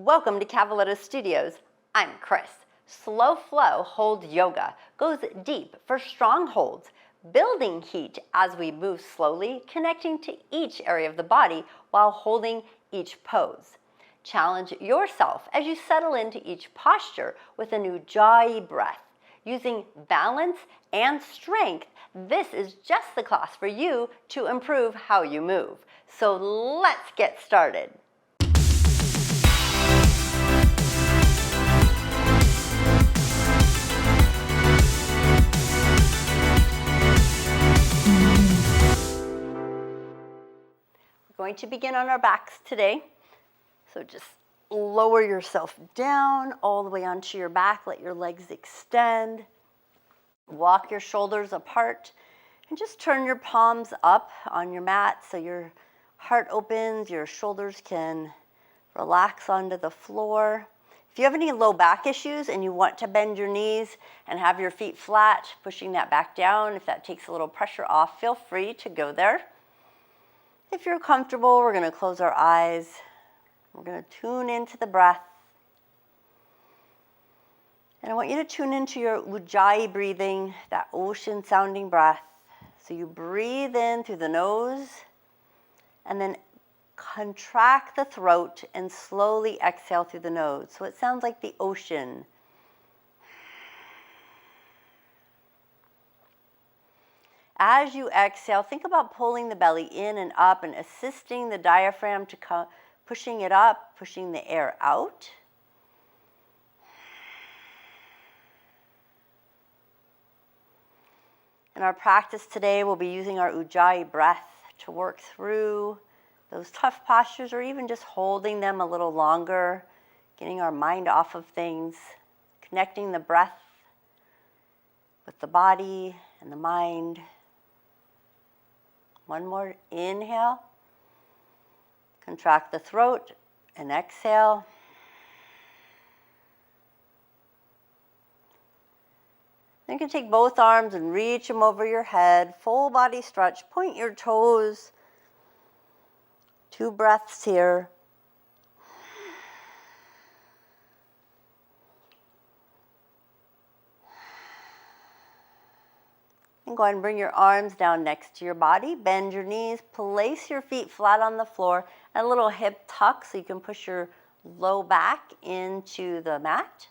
Welcome to Cavaletto Studios. I'm Chris. Slow flow hold yoga goes deep for strong holds, building heat as we move slowly, connecting to each area of the body while holding each pose. Challenge yourself as you settle into each posture with an ujjayi breath. Using balance and strength, this is just the class for you to improve how you move. So let's get started. We're going to begin on our backs today. So just lower yourself down all the way onto your back. Let your legs extend. Walk your shoulders apart and just turn your palms up on your mat so your heart opens, your shoulders can relax onto the floor. If you have any low back issues and you want to bend your knees and have your feet flat, pushing that back down, if that takes a little pressure off, feel free to go there. If you're comfortable, we're going to close our eyes. We're going to tune into the breath. And I want you to tune into your ujjayi breathing, that ocean sounding breath. So you breathe in through the nose and then contract the throat and slowly exhale through the nose. So it sounds like the ocean. As you exhale, think about pulling the belly in and up and assisting the diaphragm to pushing it up, pushing the air out. In our practice today, we'll be using our ujjayi breath to work through those tough postures or even just holding them a little longer, getting our mind off of things, connecting the breath with the body and the mind. One more inhale, contract the throat and exhale. Then you can take both arms and reach them over your head, full body stretch, point your toes. 2 breaths here. And go ahead and bring your arms down next to your body. Bend your knees. Place your feet flat on the floor. And a little hip tuck so you can push your low back into the mat.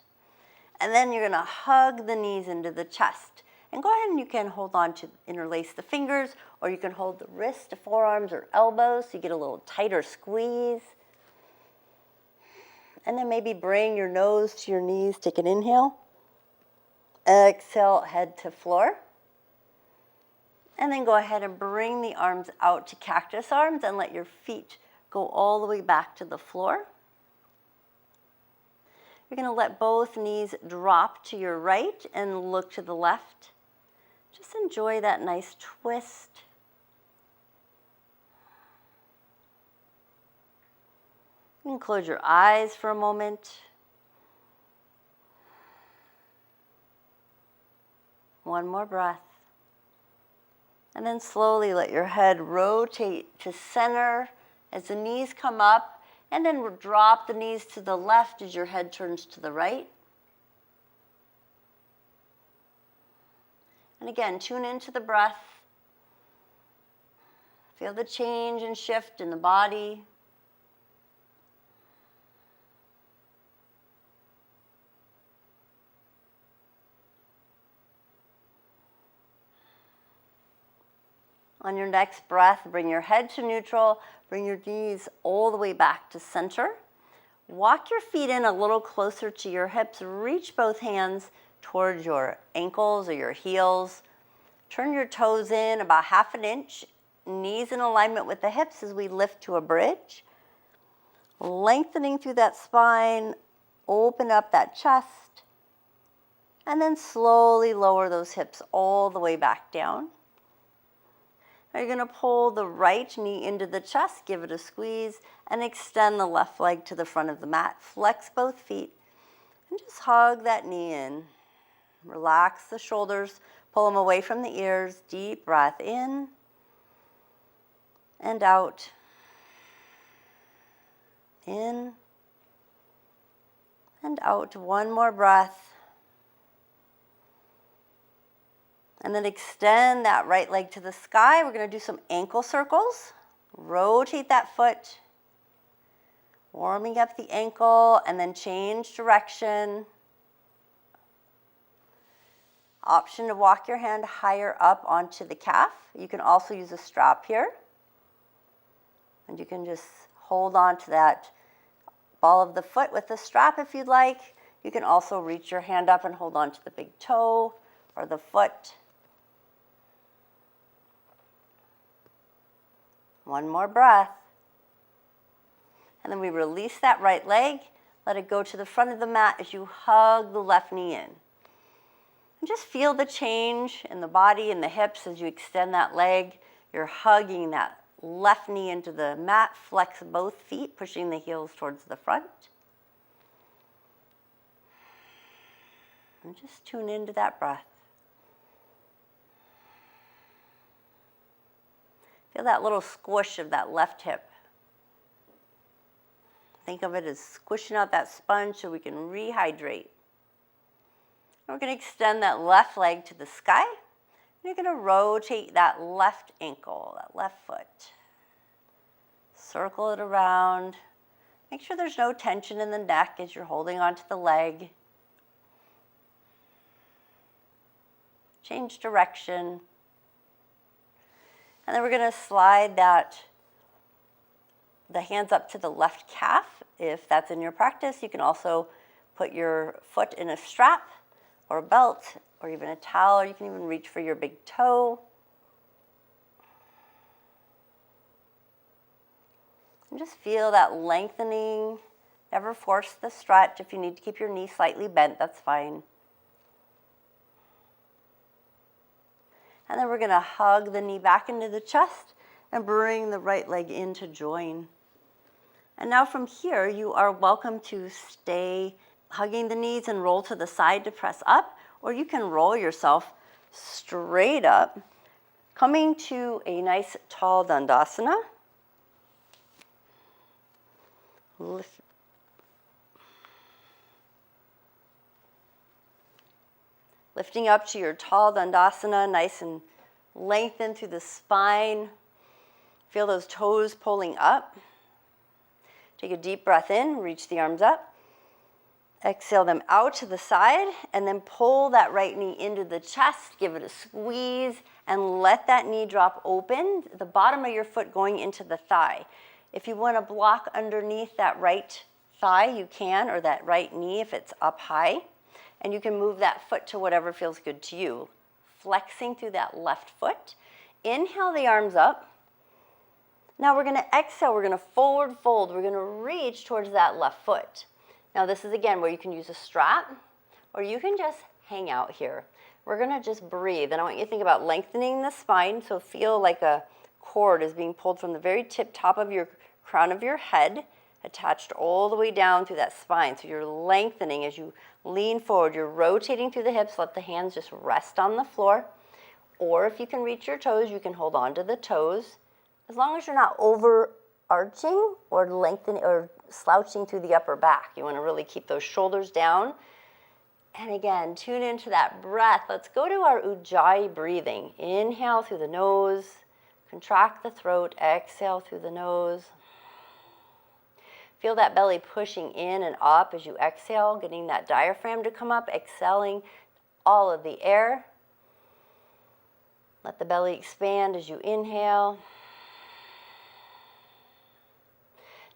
And then you're going to hug the knees into the chest. And go ahead and you can hold on to interlace the fingers, or you can hold the wrist, forearms, or elbows so you get a little tighter squeeze. And then maybe bring your nose to your knees. Take an inhale. Exhale, head to floor. And then go ahead and bring the arms out to cactus arms and let your feet go all the way back to the floor. You're going to let both knees drop to your right and look to the left. Just enjoy that nice twist. You can close your eyes for a moment. One more breath. And then slowly let your head rotate to center as the knees come up, and then drop the knees to the left as your head turns to the right. And again, tune into the breath. Feel the change and shift in the body. On your next breath, bring your head to neutral, bring your knees all the way back to center. Walk your feet in a little closer to your hips. Reach both hands towards your ankles or your heels. Turn your toes in about 1/2 inch, knees in alignment with the hips as we lift to a bridge. Lengthening through that spine, open up that chest, and then slowly lower those hips all the way back down. Now you're going to pull the right knee into the chest, give it a squeeze, and extend the left leg to the front of the mat. Flex both feet, and just hug that knee in. Relax the shoulders, pull them away from the ears. Deep breath in and out. In And out. One more breath. And then extend that right leg to the sky. We're going to do some ankle circles. Rotate that foot. Warming up the ankle and then change direction. Option to walk your hand higher up onto the calf. You can also use a strap here. And you can just hold on to that ball of the foot with the strap if you'd like. You can also reach your hand up and hold on to the big toe or the foot. One more breath. And then we release that right leg. Let it go to the front of the mat as you hug the left knee in. And just feel the change in the body and the hips as you extend that leg. You're hugging that left knee into the mat. Flex both feet, pushing the heels towards the front. And just tune into that breath. Feel that little squish of that left hip. Think of it as squishing out that sponge so we can rehydrate. We're going to extend that left leg to the sky. And you're going to rotate that left ankle, that left foot. Circle it around. Make sure there's no tension in the neck as you're holding onto the leg. Change direction. And then we're going to slide the hands up to the left calf. If that's in your practice, you can also put your foot in a strap or a belt or even a towel, or you can even reach for your big toe. And just feel that lengthening. Never force the stretch. If you need to keep your knee slightly bent, that's fine. And then we're going to hug the knee back into the chest and bring the right leg in to join. And now from here, you are welcome to stay hugging the knees and roll to the side to press up, or you can roll yourself straight up, coming to a nice tall Dandasana. Lifting up to your tall Dandasana, nice and lengthened through the spine. Feel those toes pulling up. Take a deep breath in, reach the arms up. Exhale them out to the side, and then pull that right knee into the chest. Give it a squeeze, and let that knee drop open, the bottom of your foot going into the thigh. If you want to block underneath that right thigh, you can, or that right knee if it's up high. And you can move that foot to whatever feels good to you. Flexing through that left foot. Inhale the arms up. Now we're going to exhale, we're going to forward fold. We're going to reach towards that left foot. Now this is again where you can use a strap, or you can just hang out here. We're going to just breathe. And I want you to think about lengthening the spine, so feel like a cord is being pulled from the very top of your crown of your head, attached all the way down through that spine. So you're lengthening as you lean forward. You're rotating through the hips. Let the hands just rest on the floor. Or if you can reach your toes, you can hold on to the toes. As long as you're not overarching or lengthening or slouching through the upper back. You want to really keep those shoulders down. And again, tune into that breath. Let's go to our ujjayi breathing. Inhale through the nose. Contract the throat. Exhale through the nose. Feel that belly pushing in and up as you exhale, getting that diaphragm to come up, exhaling all of the air. Let the belly expand as you inhale.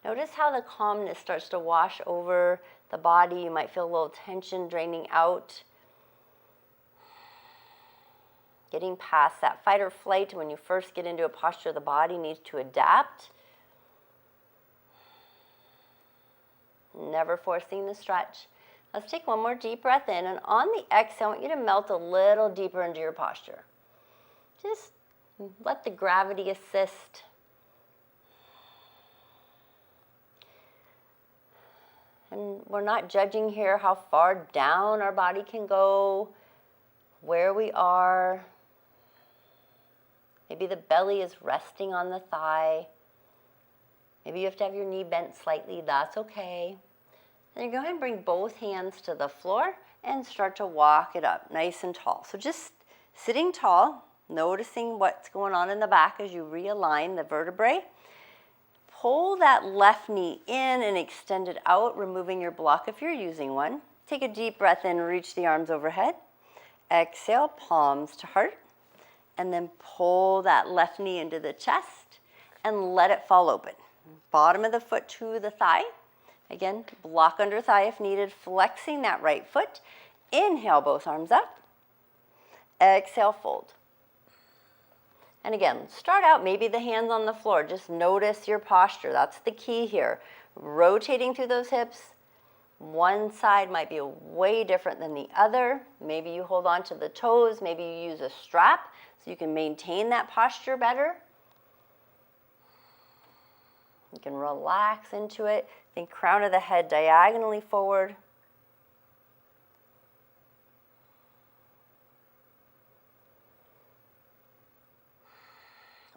Notice how the calmness starts to wash over the body. You might feel a little tension draining out. Getting past that fight or flight. When you first get into a posture, the body needs to adapt. Never forcing the stretch. Let's take one more deep breath in, and on the exhale, I want you to melt a little deeper into your posture. Just let the gravity assist. And we're not judging here how far down our body can go, where we are. Maybe the belly is resting on the thigh. Maybe you have to have your knee bent slightly, that's okay. Then you go ahead and bring both hands to the floor and start to walk it up nice and tall. So just sitting tall, noticing what's going on in the back as you realign the vertebrae. Pull that left knee in and extend it out, removing your block if you're using one. Take a deep breath in, reach the arms overhead. Exhale, palms to heart. And then pull that left knee into the chest and let it fall open. Bottom of the foot to the thigh. Again, block under thigh if needed, flexing that right foot. Inhale, both arms up. Exhale, fold. And again, start out maybe the hands on the floor. Just notice your posture. That's the key here. Rotating through those hips. One side might be way different than the other. Maybe you hold on to the toes. Maybe you use a strap so you can maintain that posture better. You can relax into it. Think crown of the head diagonally forward.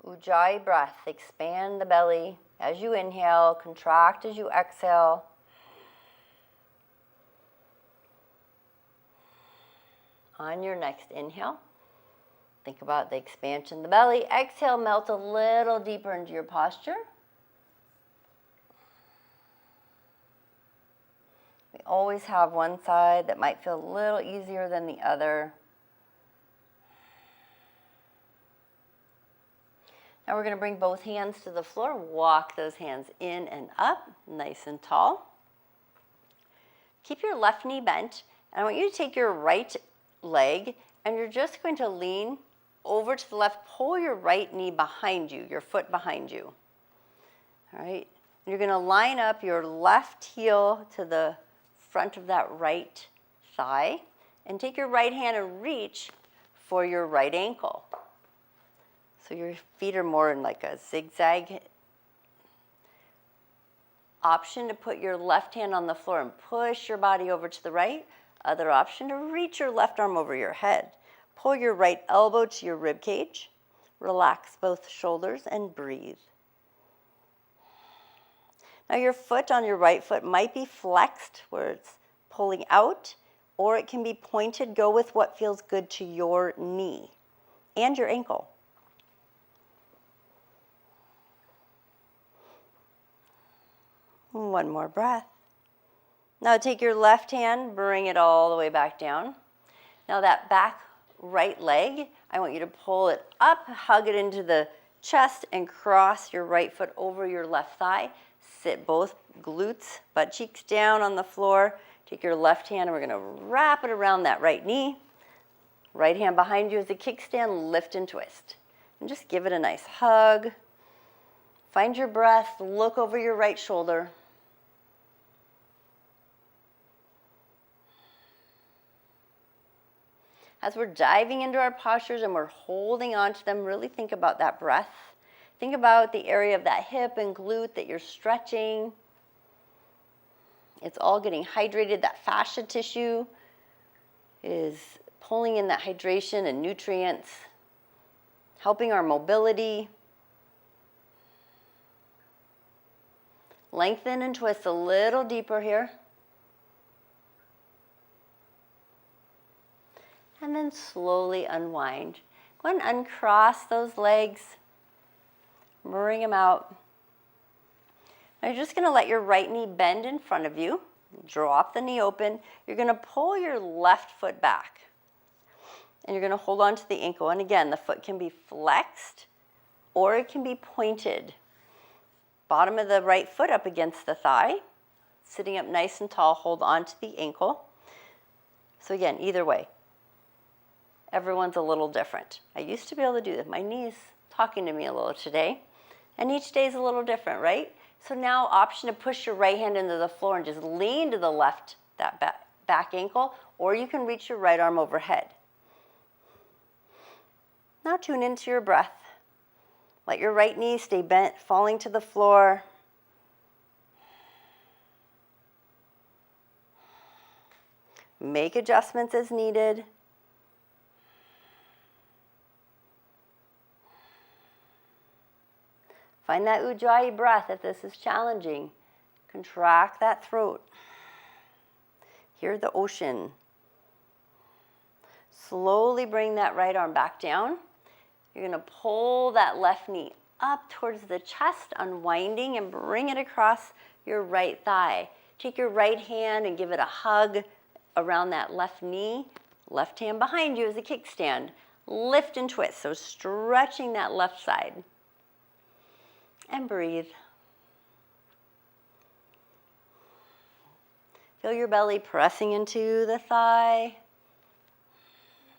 Ujjayi breath, expand the belly as you inhale, contract as you exhale. On your next inhale, think about the expansion of the belly. Exhale, melt a little deeper into your posture. We always have one side that might feel a little easier than the other. Now we're going to bring both hands to the floor. Walk those hands in and up, nice and tall. Keep your left knee bent. And I want you to take your right leg and you're just going to lean over to the left. Pull your right knee behind you, your foot behind you. All right. And you're going to line up your left heel to the front of that right thigh. And take your right hand and reach for your right ankle. So your feet are more in like a zigzag. Option to put your left hand on the floor and push your body over to the right. Other option to reach your left arm over your head. Pull your right elbow to your rib cage. Relax both shoulders and breathe. Now your foot on your right foot might be flexed where it's pulling out, or it can be pointed. Go with what feels good to your knee and your ankle. One more breath. Now take your left hand, bring it all the way back down. Now that back right leg, I want you to pull it up, hug it into the chest, and cross your right foot over your left thigh. Sit both glutes, butt cheeks down on the floor. Take your left hand and we're going to wrap it around that right knee. Right hand behind you as a kickstand, lift and twist. And just give it a nice hug. Find your breath, look over your right shoulder. As we're diving into our postures and we're holding on to them, really think about that breath. Think about the area of that hip and glute that you're stretching. It's all getting hydrated. That fascia tissue is pulling in that hydration and nutrients, helping our mobility. Lengthen and twist a little deeper here. And then slowly unwind. Go ahead and uncross those legs. Bring them out. Now you're just going to let your right knee bend in front of you. Drop the knee open. You're going to pull your left foot back. And you're going to hold on to the ankle. And again, the foot can be flexed or it can be pointed. Bottom of the right foot up against the thigh. Sitting up nice and tall, hold on to the ankle. So again, either way. Everyone's a little different. I used to be able to do this. My knee's talking to me a little today. And each day is a little different, right? So now option to push your right hand into the floor and just lean to the left, that back ankle, or you can reach your right arm overhead. Now tune into your breath. Let your right knee stay bent, falling to the floor. Make adjustments as needed. Find that ujjayi breath if this is challenging. Contract that throat. Hear the ocean. Slowly bring that right arm back down. You're going to pull that left knee up towards the chest, unwinding, and bring it across your right thigh. Take your right hand and give it a hug around that left knee. Left hand behind you is a kickstand. Lift and twist, so stretching that left side. And breathe. Feel your belly pressing into the thigh.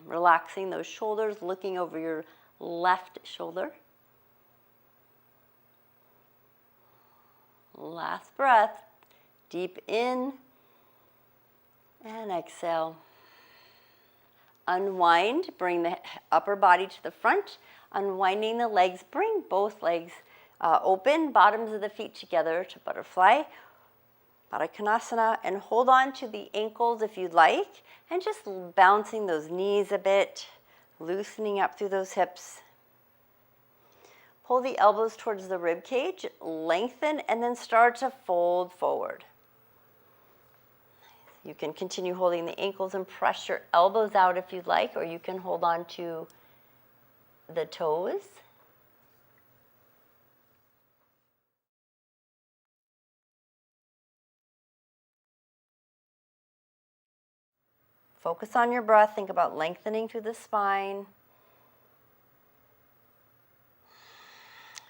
Relaxing those shoulders, looking over your left shoulder. Last breath. Deep in and exhale. Unwind, bring the upper body to the front. Unwinding the legs, bring both legs open, bottoms of the feet together to butterfly. Baddha, and hold on to the ankles if you'd like, and just bouncing those knees a bit, loosening up through those hips. Pull the elbows towards the rib cage, lengthen, and then start to fold forward. You can continue holding the ankles and press your elbows out if you'd like, or you can hold on to the toes. Focus on your breath. Think about lengthening through the spine.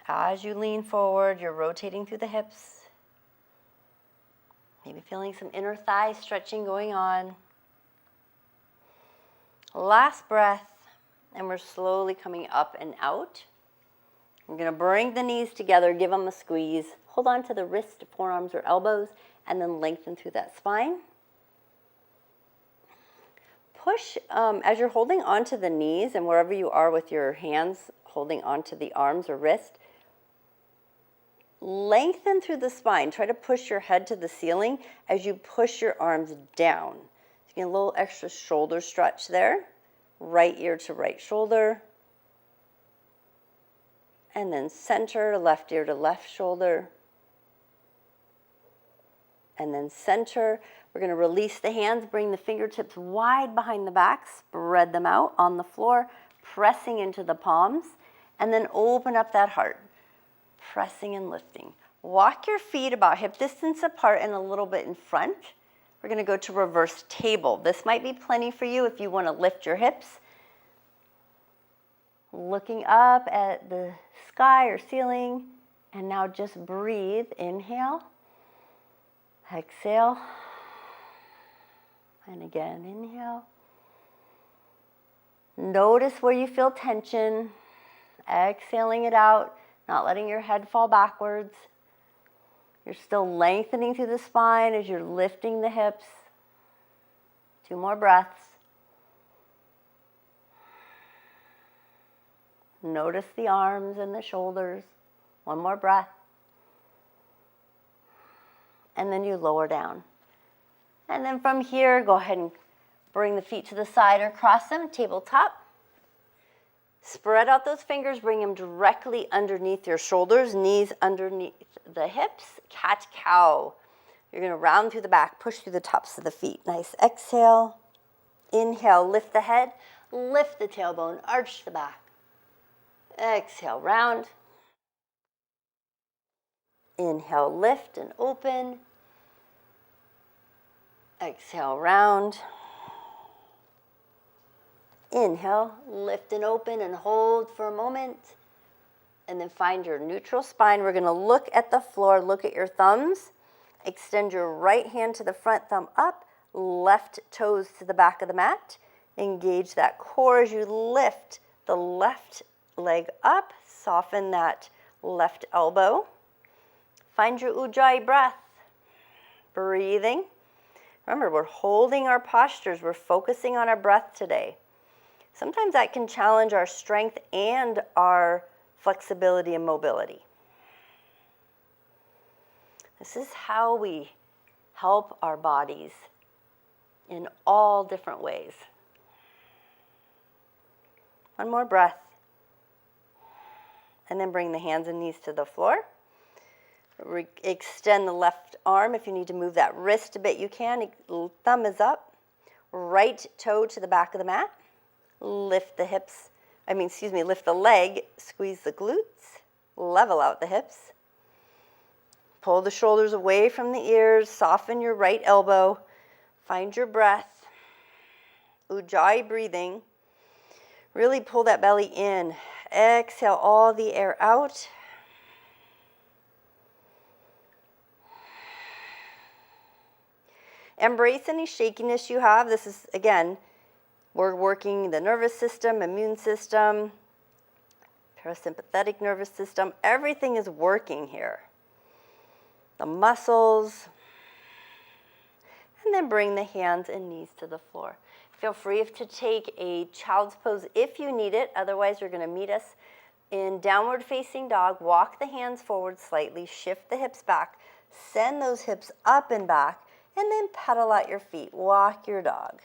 As you lean forward, you're rotating through the hips. Maybe feeling some inner thigh stretching going on. Last breath, and we're slowly coming up and out. We're going to bring the knees together, give them a squeeze. Hold on to the wrist, forearms, or elbows, and then lengthen through that spine. Push, as you're holding onto the knees and wherever you are with your hands holding onto the arms or wrist, lengthen through the spine. Try to push your head to the ceiling as you push your arms down. So you get a little extra shoulder stretch there. Right ear to right shoulder. And then center, left ear to left shoulder. And then center. We're going to release the hands, bring the fingertips wide behind the back, spread them out on the floor, pressing into the palms, and then open up that heart. Pressing and lifting. Walk your feet about hip distance apart and a little bit in front. We're going to go to reverse table. This might be plenty for you if you want to lift your hips. Looking up at the sky or ceiling, and now just breathe. Inhale, exhale, and again, inhale. Notice where you feel tension, exhaling it out. Not letting your head fall backwards. You're still lengthening through the spine as you're lifting the hips. 2 more breaths. Notice the arms and the shoulders. 1 more breath. And then you lower down. And then from here, go ahead and bring the feet to the side or cross them, tabletop. Spread out those fingers, bring them directly underneath your shoulders, knees underneath the hips, cat-cow. You're going to round through the back, push through the tops of the feet. Nice exhale. Inhale, lift the head, lift the tailbone, arch the back. Exhale, round. Inhale, lift and open. Exhale, round. Inhale, lift and open and hold for a moment. And then find your neutral spine. We're going to look at the floor, look at your thumbs. Extend your right hand to the front, thumb up, left toes to the back of the mat. Engage that core as you lift the left leg up. Soften that left elbow. Find your ujjayi breath. Breathing. Remember, we're holding our postures. We're focusing on our breath today. Sometimes that can challenge our strength and our flexibility and mobility. This is how we help our bodies in all different ways. 1 more breath. And then bring the hands and knees to the floor. Extend the left arm. If you need to move that wrist a bit, you can. Thumb is up. Right toe to the back of the mat. Lift the hips. Lift the leg. Squeeze the glutes. Level out the hips. Pull the shoulders away from the ears. Soften your right elbow. Find your breath. Ujjayi breathing. Really pull that belly in. Exhale all the air out. Embrace any shakiness you have. This is, again, we're working the nervous system, immune system, parasympathetic nervous system. Everything is working here. The muscles. And then bring the hands and knees to the floor. Feel free to take a child's pose if you need it. Otherwise, you're going to meet us in downward facing dog. Walk the hands forward slightly. Shift the hips back. Send those hips up and back. And then pedal out your feet. Walk your dog.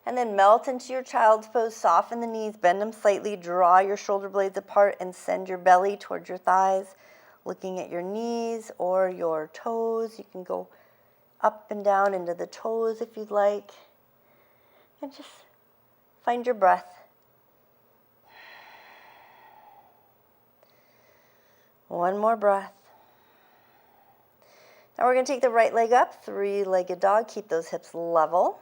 And then melt into your child's pose. Soften the knees, bend them slightly, draw your shoulder blades apart, and send your belly towards your thighs. Looking at your knees or your toes. You can go up and down into the toes if you'd like. And just find your breath. One more breath. Now we're going to take the right leg up, three-legged dog. Keep those hips level.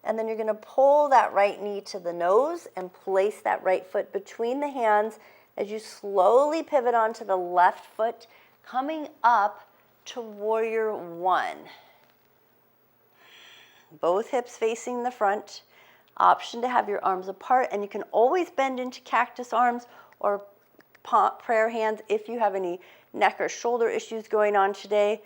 And then you're going to pull that right knee to the nose and place that right foot between the hands as you slowly pivot onto the left foot, coming up to warrior one. Both hips facing the front. Option to have your arms apart, and you can always bend into cactus arms or prayer hands if you have any neck or shoulder issues going on today.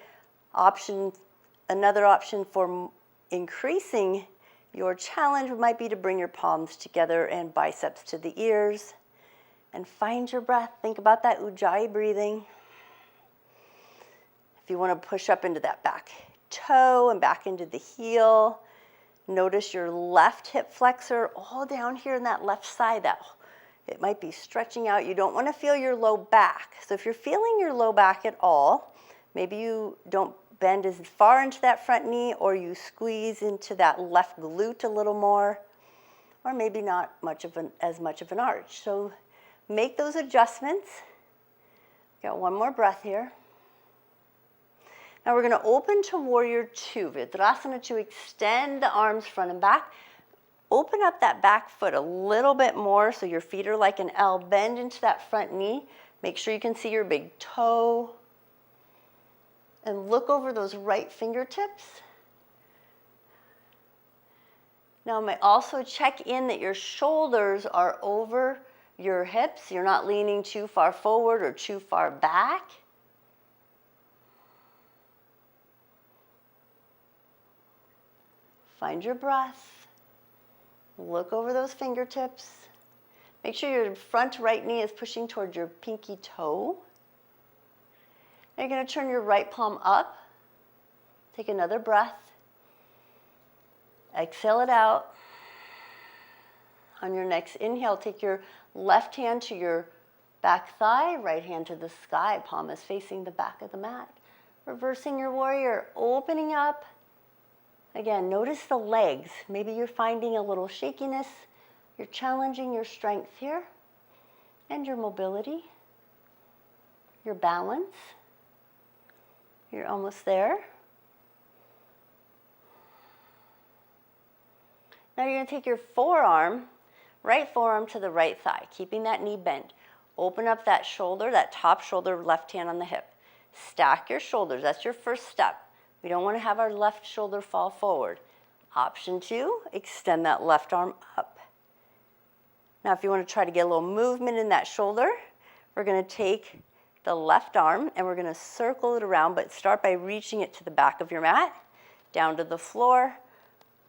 Another option for increasing your challenge might be to bring your palms together and biceps to the ears. And find your breath. Think about that ujjayi breathing. If you want to push up into that back toe and back into the heel, notice your left hip flexor all down here in that left side. It might be stretching out. You don't want to feel your low back. So if you're feeling your low back at all, maybe you don't bend as far into that front knee, or you squeeze into that left glute a little more, or maybe not as much of an arch. So make those adjustments. Got one more breath here. Now we're going to open to warrior two, Virdrasana, to extend the arms front and back. Open up that back foot a little bit more so your feet are like an L. Bend into that front knee. Make sure you can see your big toe. And look over those right fingertips. Now I might also check in that your shoulders are over your hips. You're not leaning too far forward or too far back. Find your breath. Look over those fingertips. Make sure your front right knee is pushing towards your pinky toe. Now you're going to turn your right palm up. Take another breath. Exhale it out. On your next inhale, take your left hand to your back thigh, right hand to the sky. Palm is facing the back of the mat. Reversing your warrior, opening up. Again, notice the legs. Maybe you're finding a little shakiness. You're challenging your strength here and your mobility, your balance. You're almost there. Now you're going to take your forearm, right forearm to the right thigh, keeping that knee bent. Open up that shoulder, that top shoulder, left hand on the hip. Stack your shoulders. That's your first step. We don't want to have our left shoulder fall forward. Option 2, extend that left arm up. Now if you want to try to get a little movement in that shoulder, we're going to take the left arm and we're going to circle it around, but start by reaching it to the back of your mat, down to the floor,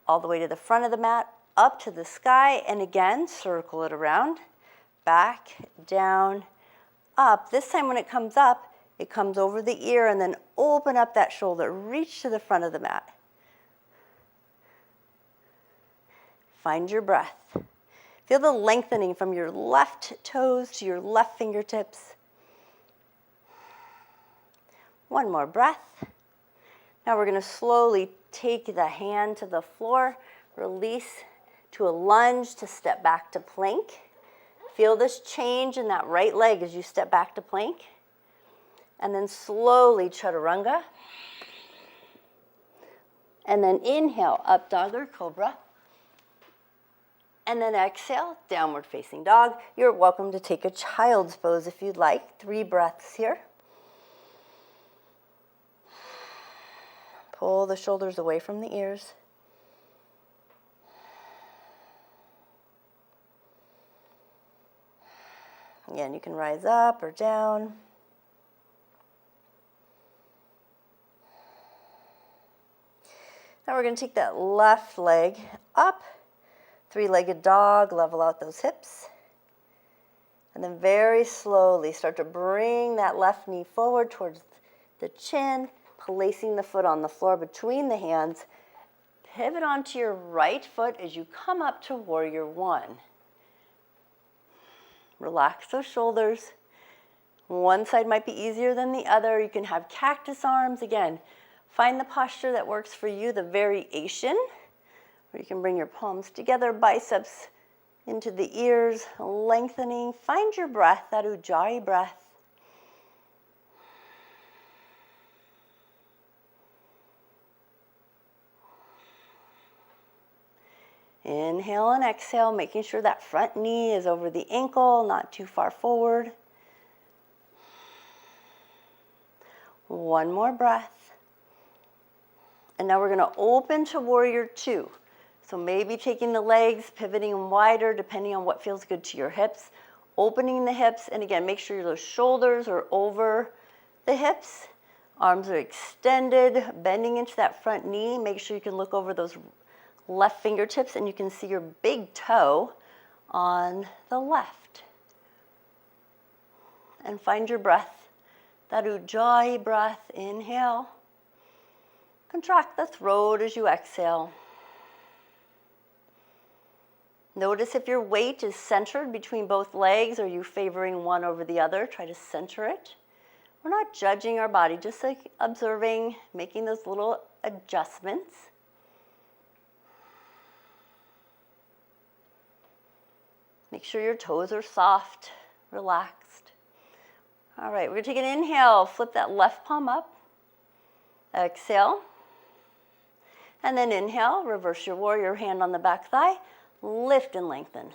all the way to the front of the mat, up to the sky, and again, circle it around, back, down, up. This time when it comes up, it comes over the ear, and then open up that shoulder. Reach to the front of the mat. Find your breath. Feel the lengthening from your left toes to your left fingertips. One more breath. Now we're going to slowly take the hand to the floor, release to a lunge to step back to plank. Feel this change in that right leg as you step back to plank. And then slowly chaturanga. And then inhale, up dog or cobra. And then exhale, downward facing dog. You're welcome to take a child's pose if you'd like. 3 breaths here. Pull the shoulders away from the ears. Again, you can rise up or down. Now we're going to take that left leg up. 3-legged dog, level out those hips. And then very slowly start to bring that left knee forward towards the chin, placing the foot on the floor between the hands. Pivot onto your right foot as you come up to warrior 1. Relax those shoulders. One side might be easier than the other. You can have cactus arms. Again, find the posture that works for you, the variation. Or you can bring your palms together, biceps into the ears, lengthening. Find your breath, that ujjayi breath. Inhale and exhale, making sure that front knee is over the ankle, not too far forward. One more breath. And now we're going to open to warrior 2. So maybe taking the legs, pivoting wider, depending on what feels good to your hips. Opening the hips, and again, make sure those shoulders are over the hips. Arms are extended, bending into that front knee. Make sure you can look over those left fingertips and you can see your big toe on the left. And find your breath, that ujjayi breath. Inhale. Contract the throat as you exhale. Notice if your weight is centered between both legs, or you favoring one over the other. Try to center it. We're not judging our body, just like observing, making those little adjustments. Make sure your toes are soft, relaxed. All right, we're going to take an inhale. Flip that left palm up. Exhale. And then inhale, reverse your warrior, hand on the back thigh. Lift and lengthen.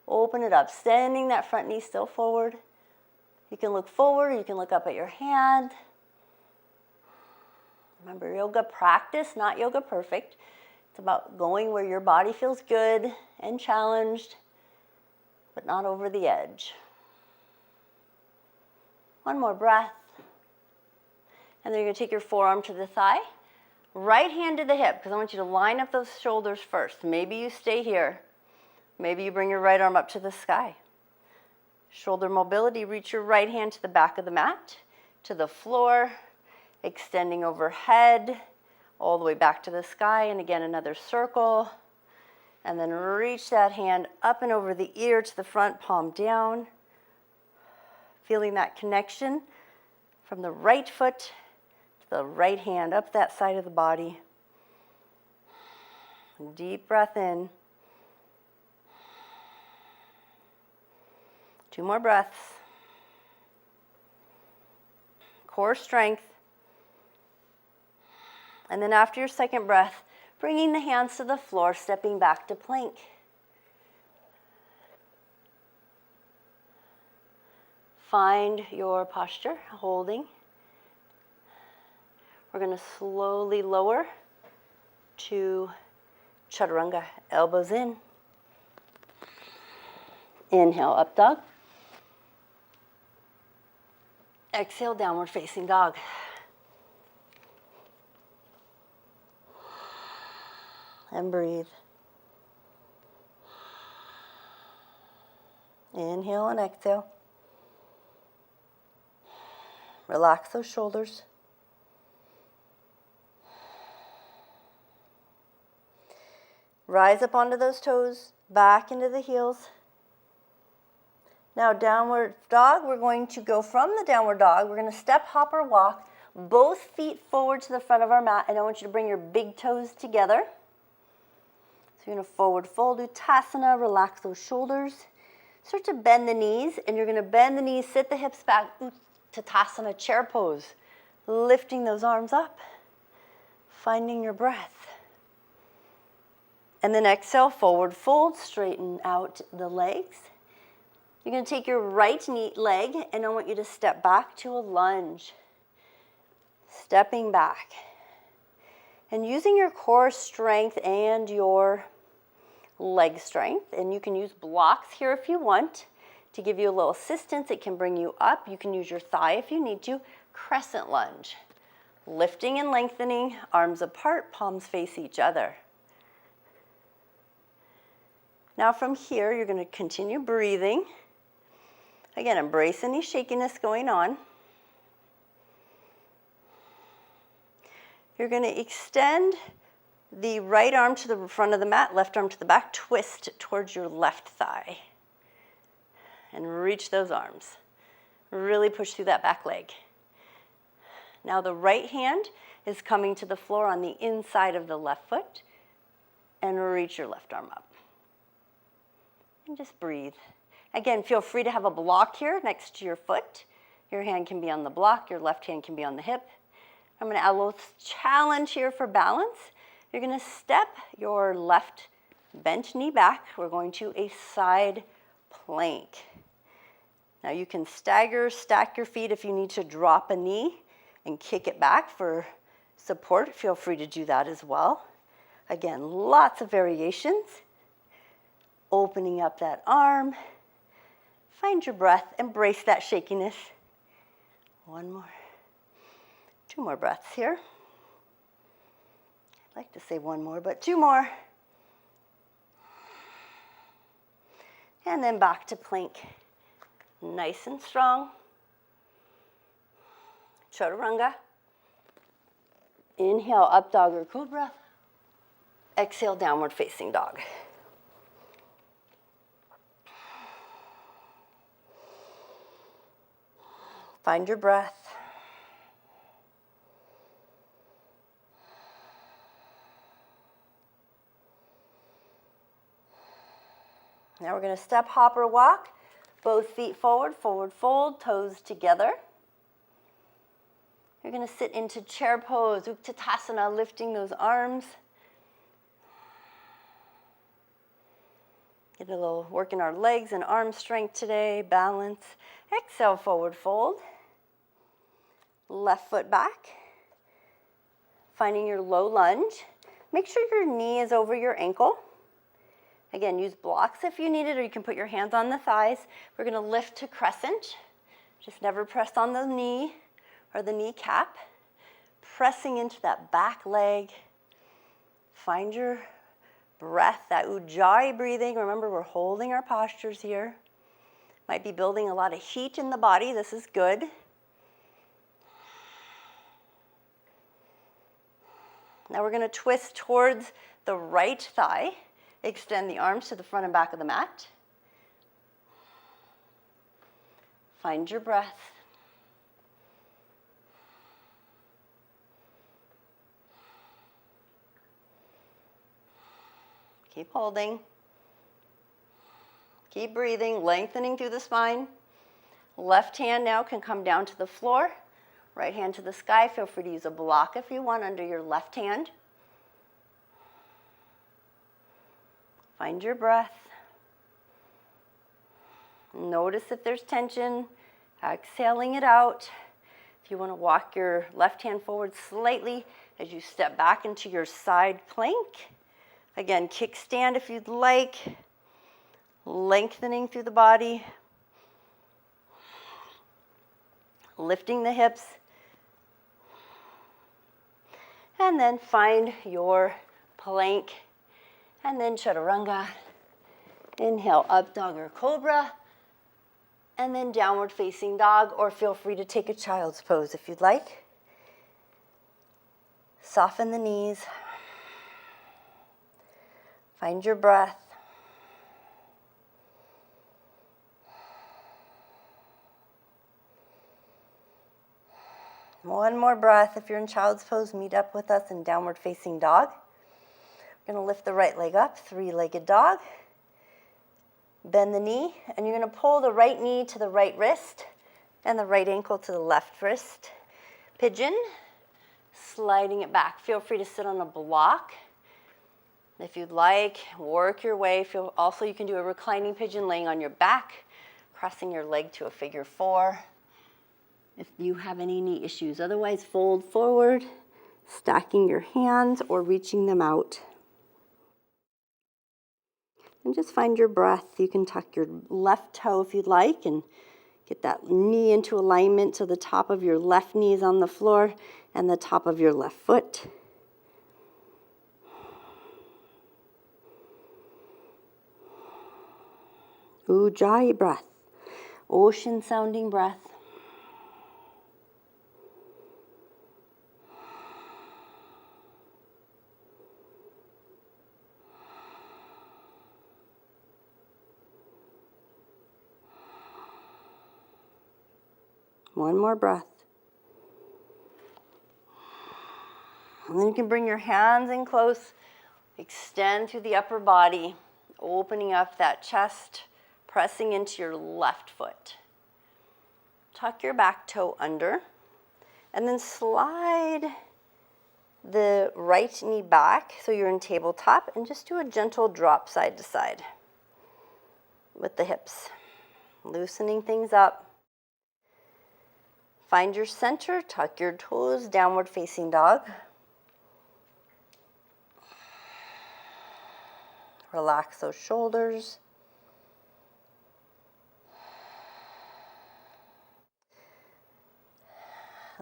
Open it up, standing that front knee still forward. You can look forward, you can look up at your hand. Remember, yoga practice, not yoga perfect. It's about going where your body feels good and challenged, but not over the edge. One more breath. And then you're going to take your forearm to the thigh. Right hand to the hip, because I want you to line up those shoulders first. Maybe you stay here. Maybe you bring your right arm up to the sky. Shoulder mobility, reach your right hand to the back of the mat, to the floor, extending overhead, all the way back to the sky, and again, another circle. And then reach that hand up and over the ear to the front, palm down. Feeling that connection from the right foot the right hand up that side of the body. Deep breath in. 2 more breaths. Core strength. And then after your second breath, bringing the hands to the floor, stepping back to plank. Find your posture, holding. We're going to slowly lower to chaturanga, elbows in. Inhale, up dog. Exhale, downward facing dog. And breathe. Inhale and exhale. Relax those shoulders. Rise up onto those toes, back into the heels. Now downward dog, we're going to go from the downward dog. We're going to step, hop, or walk, both feet forward to the front of our mat, and I want you to bring your big toes together. So you're going to forward fold, Uttasana, relax those shoulders. Start to bend the knees, and you're going to bend the knees, sit the hips back, Uttasana, chair pose. Lifting those arms up, finding your breath. And then exhale, forward fold, straighten out the legs. You're going to take your right knee leg, and I want you to step back to a lunge. Stepping back. And using your core strength and your leg strength, and you can use blocks here if you want to give you a little assistance. It can bring you up. You can use your thigh if you need to. Crescent lunge. Lifting and lengthening, arms apart, palms face each other. Now from here, you're going to continue breathing. Again, embrace any shakiness going on. You're going to extend the right arm to the front of the mat, left arm to the back, twist towards your left thigh. And reach those arms. Really push through that back leg. Now the right hand is coming to the floor on the inside of the left foot, and reach your left arm up. And just breathe. Again, feel free to have a block here next to your foot. Your hand can be on the block, your left hand can be on the hip. I'm going to add a little challenge here for balance. You're going to step your left bent knee back. We're going to a side plank. Now you can stagger, stack your feet if you need to drop a knee and kick it back for support. Feel free to do that as well. Again, lots of variations. Opening up that arm. Find your breath. Embrace that shakiness. One more. Two more breaths here. I'd like to say one more, but two more. And then back to plank. Nice and strong. Chaturanga. Inhale, up dog or cobra. Exhale, downward facing dog. Find your breath. Now we're going to step, hop, or walk. Both feet forward, forward fold, toes together. You're going to sit into chair pose, Uttanasana, lifting those arms. Get a little work in our legs and arm strength today, balance. Exhale, forward fold. Left foot back. Finding your low lunge. Make sure your knee is over your ankle. Again, use blocks if you need it, or you can put your hands on the thighs. We're going to lift to crescent. Just never press on the knee or the kneecap. Pressing into that back leg. Find your breath, that ujjayi breathing. Remember, we're holding our postures here. Might be building a lot of heat in the body. This is good. Now we're going to twist towards the right thigh. Extend the arms to the front and back of the mat. Find your breath. Keep holding. Keep breathing, lengthening through the spine. Left hand now can come down to the floor. Right hand to the sky. Feel free to use a block if you want under your left hand. Find your breath. Notice if there's tension. Exhaling it out. If you want to walk your left hand forward slightly as you step back into your side plank. Again, kickstand if you'd like. Lengthening through the body. Lifting the hips. And then find your plank. And then chaturanga. Inhale, up dog or cobra. And then downward facing dog, or feel free to take a child's pose if you'd like. Soften the knees. Find your breath. One more breath. If you're in child's pose, meet up with us in downward facing dog. We're going to lift the right leg up, three-legged dog. Bend the knee, and you're going to pull the right knee to the right wrist and the right ankle to the left wrist. Pigeon, sliding it back. Feel free to sit on a block. If you'd like, work your way. Also, you can do a reclining pigeon laying on your back, crossing your leg to a figure four if you have any knee issues. Otherwise, fold forward, stacking your hands or reaching them out. And just find your breath. You can tuck your left toe if you'd like and get that knee into alignment so the top of your left knee is on the floor and the top of your left foot. Ujjayi breath, ocean sounding breath. One more breath. And then you can bring your hands in close, extend through the upper body, opening up that chest, pressing into your left foot. Tuck your back toe under, and then slide the right knee back so you're in tabletop, and just do a gentle drop side to side with the hips, loosening things up. Find your center, tuck your toes, downward facing dog. Relax those shoulders.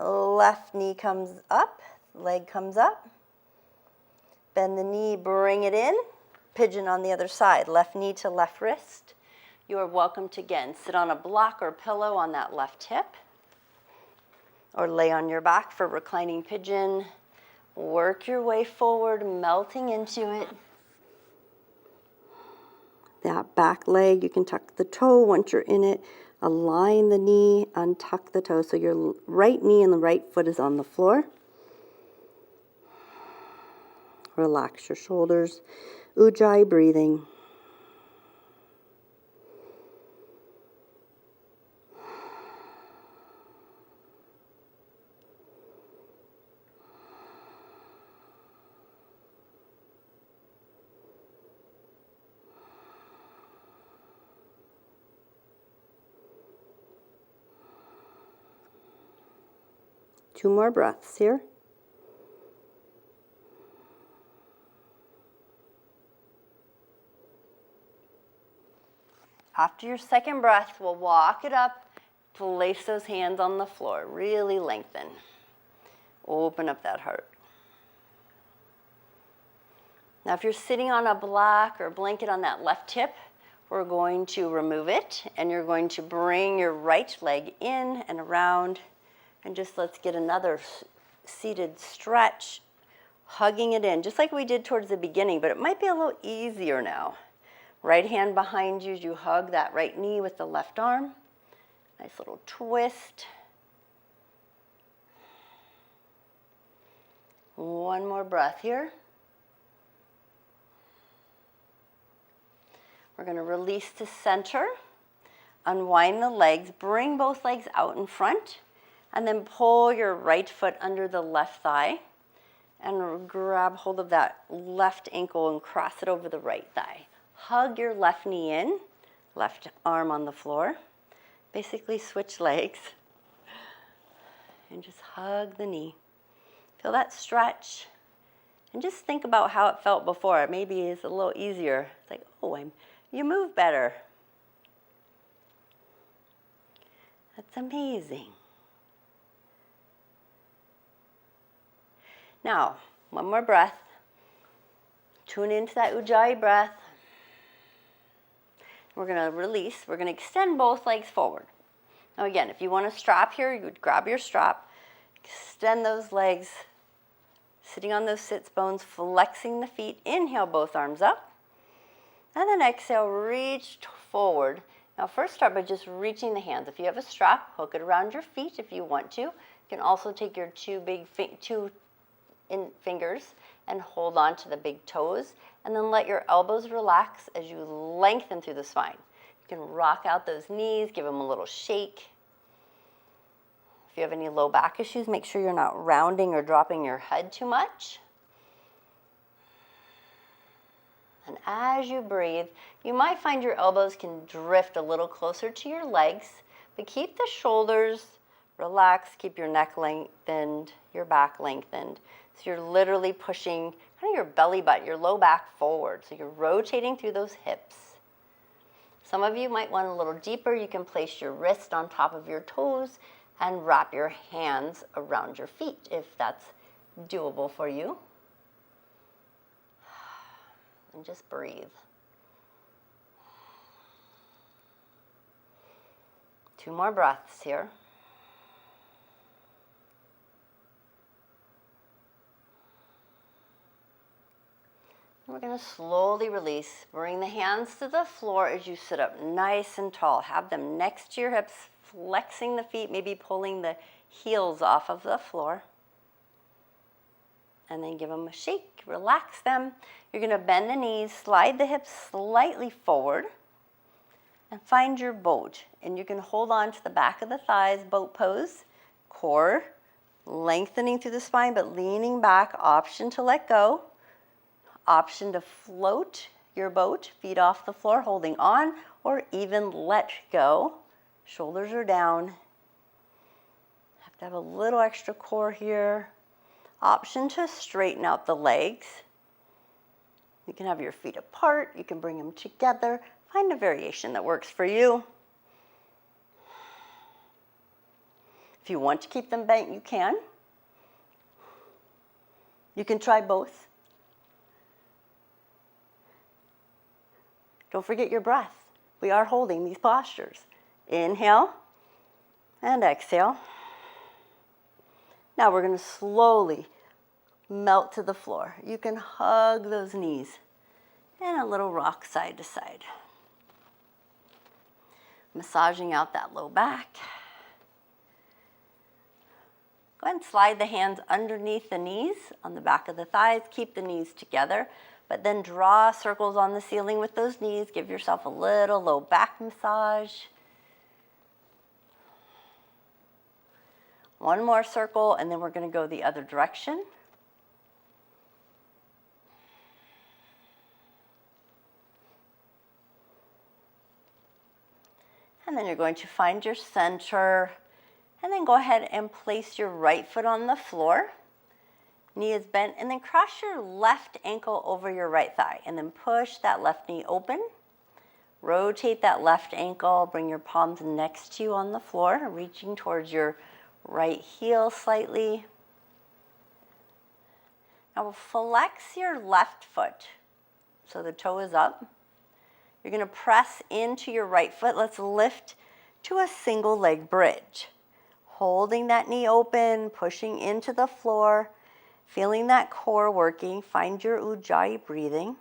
Left knee comes up, leg comes up. Bend the knee, bring it in. Pigeon on the other side, left knee to left wrist. You are welcome to, again, sit on a block or pillow on that left hip, or lay on your back for reclining pigeon. Work your way forward, melting into it. That back leg, you can tuck the toe once you're in it. Align the knee, untuck the toe. So your right knee and the right foot is on the floor. Relax your shoulders. Ujjayi breathing. Two more breaths here. After your second breath, we'll walk it up, place those hands on the floor, really lengthen. Open up that heart. Now if you're sitting on a block or blanket on that left hip, we're going to remove it, and you're going to bring your right leg in and around. And just let's get another seated stretch, hugging it in, just like we did towards the beginning, but it might be a little easier now. Right hand behind you as you hug that right knee with the left arm. Nice little twist. One more breath here. We're going to release to center, unwind the legs, bring both legs out in front, and then pull your right foot under the left thigh and grab hold of that left ankle and cross it over the right thigh. Hug your left knee in, left arm on the floor. Basically switch legs and just hug the knee. Feel that stretch and just think about how it felt before. Maybe it's a little easier. It's like, oh, you move better. That's amazing. Now, one more breath. Tune into that Ujjayi breath. We're going to release. We're going to extend both legs forward. Now again, if you want a strap here, you would grab your strap, extend those legs, sitting on those sits bones, flexing the feet. Inhale, both arms up. And then exhale, reach forward. Now first start by just reaching the hands. If you have a strap, hook it around your feet if you want to. You can also take your two fingers and hold on to the big toes, and then let your elbows relax as you lengthen through the spine. You can rock out those knees, give them a little shake. If you have any low back issues, make sure you're not rounding or dropping your head too much. And as you breathe, you might find your elbows can drift a little closer to your legs, but keep the shoulders relaxed, keep your neck lengthened, your back lengthened. So you're literally pushing kind of your belly button, your low back forward. So you're rotating through those hips. Some of you might want a little deeper. You can place your wrist on top of your toes and wrap your hands around your feet if that's doable for you. And just breathe. 2 more breaths here. And we're going to slowly release. Bring the hands to the floor as you sit up nice and tall. Have them next to your hips, flexing the feet, maybe pulling the heels off of the floor. And then give them a shake, relax them. You're going to bend the knees, slide the hips slightly forward, and find your boat. And you can hold on to the back of the thighs, boat pose, core lengthening through the spine, but leaning back, option to let go, option to float your boat, feet off the floor, holding on, or even let go. Shoulders are down. Have to have a little extra core here. Option to straighten out the legs. You can have your feet apart. You can bring them together. Find a variation that works for you. If you want to keep them bent, you can. You can try both. Don't forget your breath. We are holding these postures. Inhale and exhale. Now we're going to slowly melt to the floor. You can hug those knees and a little rock side to side. Massaging out that low back. Go ahead and slide the hands underneath the knees on the back of the thighs. Keep the knees together, but then draw circles on the ceiling with those knees. Give yourself a little low back massage. One more circle, and then we're going to go the other direction. And then you're going to find your center, and then go ahead and place your right foot on the floor. Knee is bent, and then cross your left ankle over your right thigh, and then push that left knee open. Rotate that left ankle, bring your palms next to you on the floor, reaching towards your right heel slightly. Now we'll flex your left foot so the toe is up. You're going to press into your right foot. Let's lift to a single leg bridge. Holding that knee open, pushing into the floor, feeling that core working. Find your ujjayi breathing.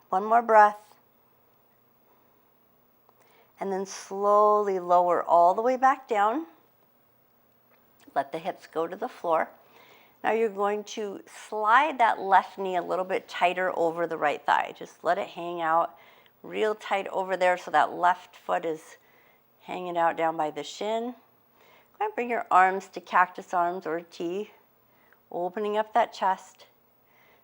One more breath. And then slowly lower all the way back down. Let the hips go to the floor. Now you're going to slide that left knee a little bit tighter over the right thigh. Just let it hang out real tight over there so that left foot is hanging out down by the shin. Go ahead and bring your arms to cactus arms or T, opening up that chest.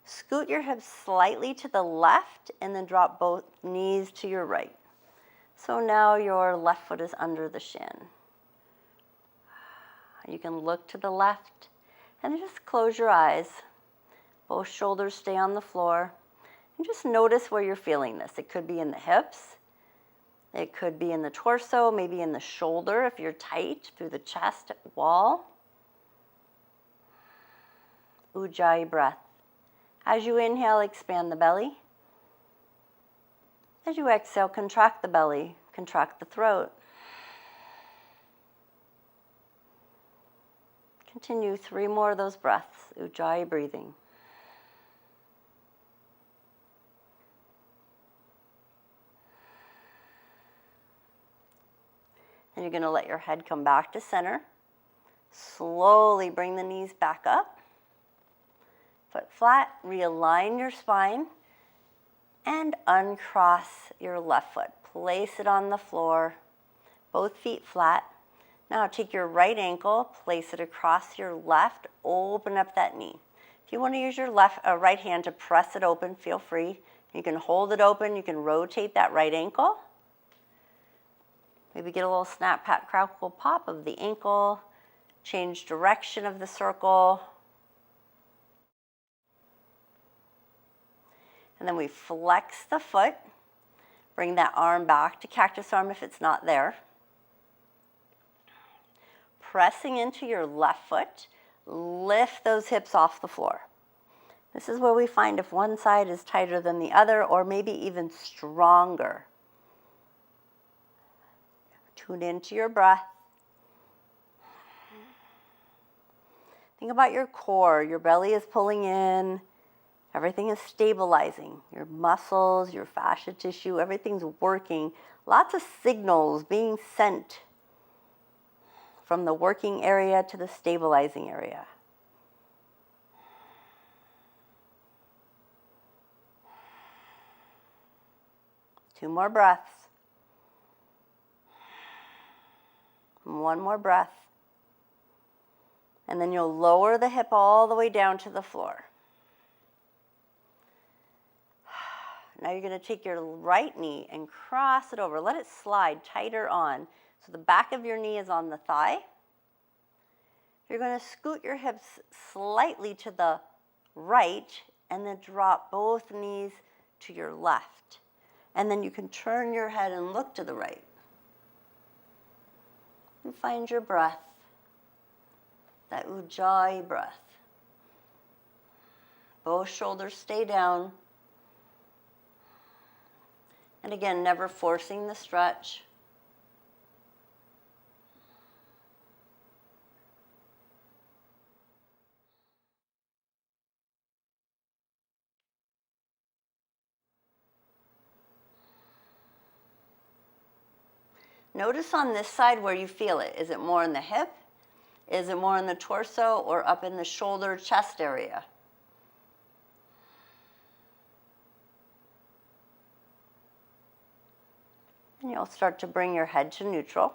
Scoot your hips slightly to the left and then drop both knees to your right. So now your left foot is under the shin. You can look to the left and just close your eyes. Both shoulders stay on the floor. And just notice where you're feeling this. It could be in the hips. It could be in the torso, maybe in the shoulder if you're tight through the chest wall. Ujjayi breath. As you inhale, expand the belly. As you exhale, contract the belly, contract the throat. continue 3 more of those breaths, ujjayi breathing. And you're going to let your head come back to center. Slowly bring the knees back up. Foot flat, realign your spine, and uncross your left foot. Place it on the floor, both feet flat. Now take your right ankle, place it across your left, open up that knee. If you want to use your right hand to press it open, feel free. You can hold it open, you can rotate that right ankle. Maybe get a little snap, pat, crackle, pop of the ankle. Change direction of the circle. And then we flex the foot. Bring that arm back to cactus arm if it's not there. Pressing into your left foot, lift those hips off the floor. This is where we find if one side is tighter than the other, or maybe even stronger. Tune into your breath. Think about your core. Your belly is pulling in. Everything is stabilizing. Your muscles, your fascia tissue, everything's working. Lots of signals being sent from the working area to the stabilizing area. Two more breaths. One more breath. And then you'll lower the hip all the way down to the floor. Now you're going to take your right knee and cross it over. Let it slide tighter on. So the back of your knee is on the thigh. You're going to scoot your hips slightly to the right and then drop both knees to your left. And then you can turn your head and look to the right. And find your breath, that ujjayi breath. Both shoulders stay down. And again, never forcing the stretch. Notice on this side where you feel it. Is it more in the hip? Is it more in the torso or up in the shoulder, chest area? And you'll start to bring your head to neutral.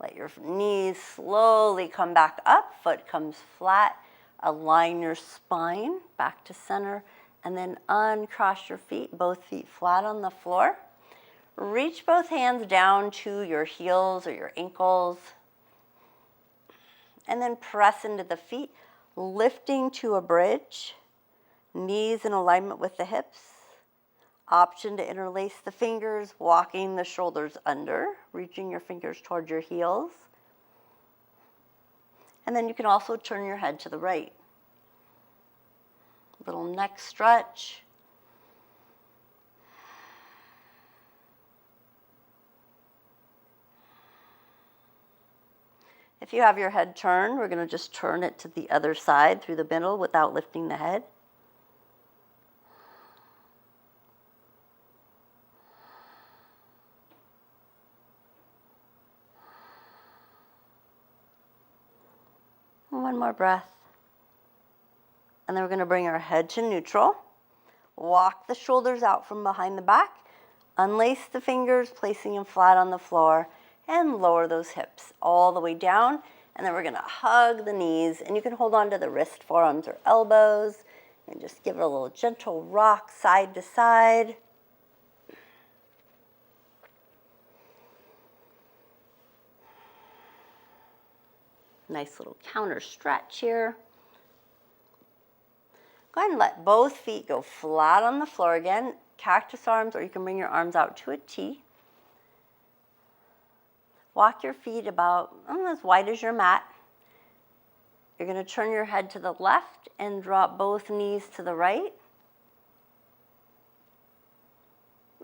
Let your knees slowly come back up, foot comes flat. Align your spine back to center, and then uncross your feet, both feet flat on the floor. Reach both hands down to your heels or your ankles. And then press into the feet, lifting to a bridge. Knees in alignment with the hips. Option to interlace the fingers, walking the shoulders under, reaching your fingers toward your heels. And then you can also turn your head to the right. Little neck stretch. If you have your head turned, we're going to just turn it to the other side through the middle without lifting the head. One more breath. And then we're going to bring our head to neutral. Walk the shoulders out from behind the back. Unlace the fingers, placing them flat on the floor. And lower those hips all the way down. And then we're going to hug the knees. And you can hold on to the wrist, forearms, or elbows. And just give it a little gentle rock side to side. Nice little counter stretch here. Go ahead and let both feet go flat on the floor again. Cactus arms, or you can bring your arms out to a T. Walk your feet about as wide as your mat. You're going to turn your head to the left and drop both knees to the right.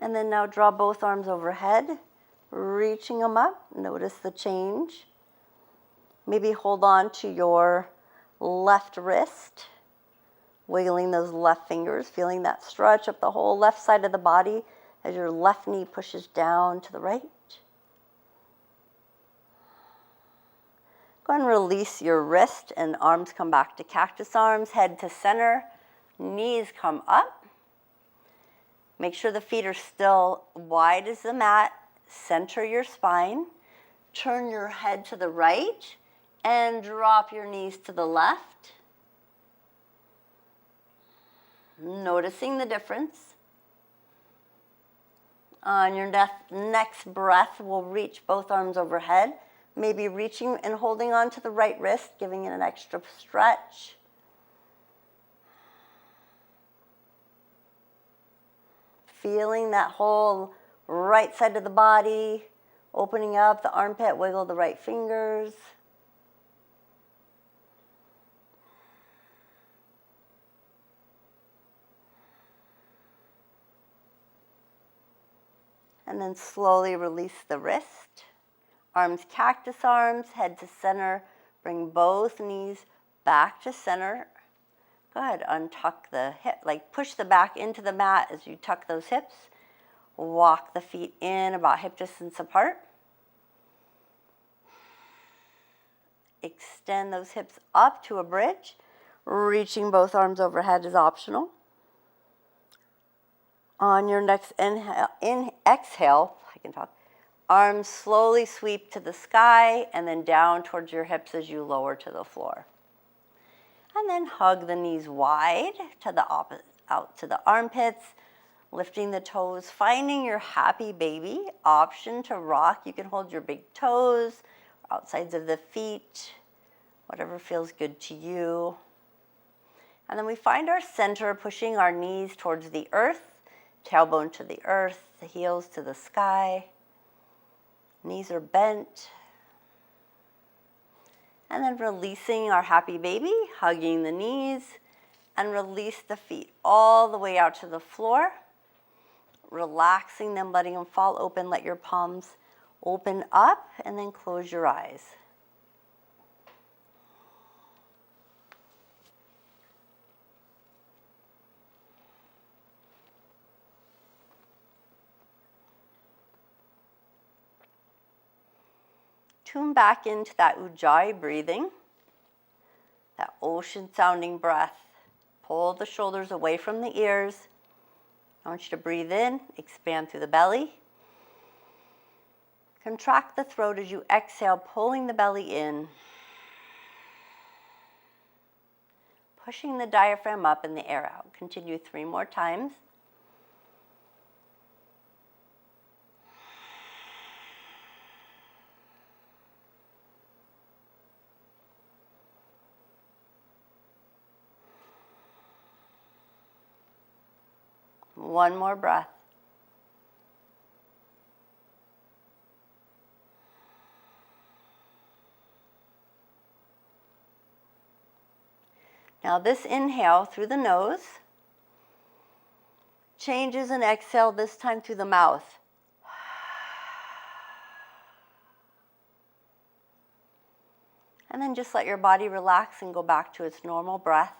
And then now draw both arms overhead, reaching them up. Notice the change. Maybe hold on to your left wrist, wiggling those left fingers, feeling that stretch up the whole left side of the body as your left knee pushes down to the right. Go ahead and release your wrist and arms come back to cactus arms, head to center, knees come up. Make sure the feet are still wide as the mat. Center your spine. Turn your head to the right and drop your knees to the left. Noticing the difference. On your next breath, we'll reach both arms overhead. Maybe reaching and holding on to the right wrist, giving it an extra stretch. Feeling that whole right side of the body, opening up the armpit, wiggle the right fingers. And then slowly release the wrist. Arms, cactus arms, head to center. Bring both knees back to center. Go ahead, untuck the hip, like push the back into the mat as you tuck those hips. Walk the feet in about hip distance apart. Extend those hips up to a bridge. Reaching both arms overhead is optional. On your next exhale, I can talk. Arms slowly sweep to the sky and then down towards your hips as you lower to the floor. And then hug the knees wide to the opposite, out to the armpits, lifting the toes, finding your happy baby option to rock. You can hold your big toes, outsides of the feet, whatever feels good to you. And then we find our center, pushing our knees towards the earth, tailbone to the earth, the heels to the sky. Knees are bent. And then releasing our happy baby, hugging the knees, and release the feet all the way out to the floor. Relaxing them, letting them fall open. Let your palms open up, and then close your eyes. Tune back into that ujjayi breathing, that ocean sounding breath. Pull the shoulders away from the ears. I want you to breathe in, expand through the belly. Contract the throat as you exhale, pulling the belly in. Pushing the diaphragm up and the air out. Continue 3 more times. One more breath. Now this inhale through the nose changes an exhale, this time through the mouth. And then just let your body relax and go back to its normal breath.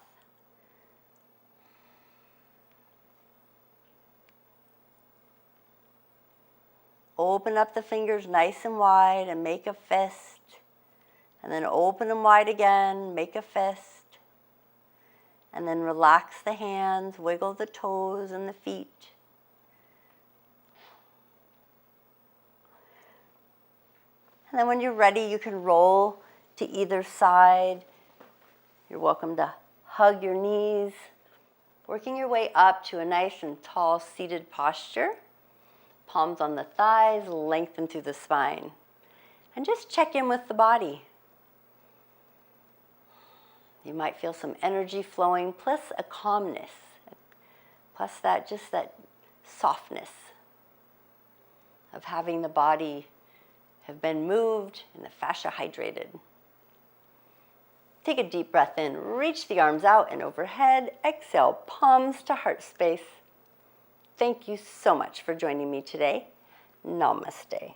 Open up the fingers nice and wide and make a fist. And then open them wide again, make a fist. And then relax the hands, wiggle the toes and the feet. And then when you're ready, you can roll to either side. You're welcome to hug your knees, working your way up to a nice and tall seated posture. Palms on the thighs, lengthen through the spine. And just check in with the body. You might feel some energy flowing, plus a calmness, plus that softness of having the body have been moved and the fascia hydrated. Take a deep breath in, reach the arms out and overhead, exhale, palms to heart space. Thank you so much for joining me today. Namaste.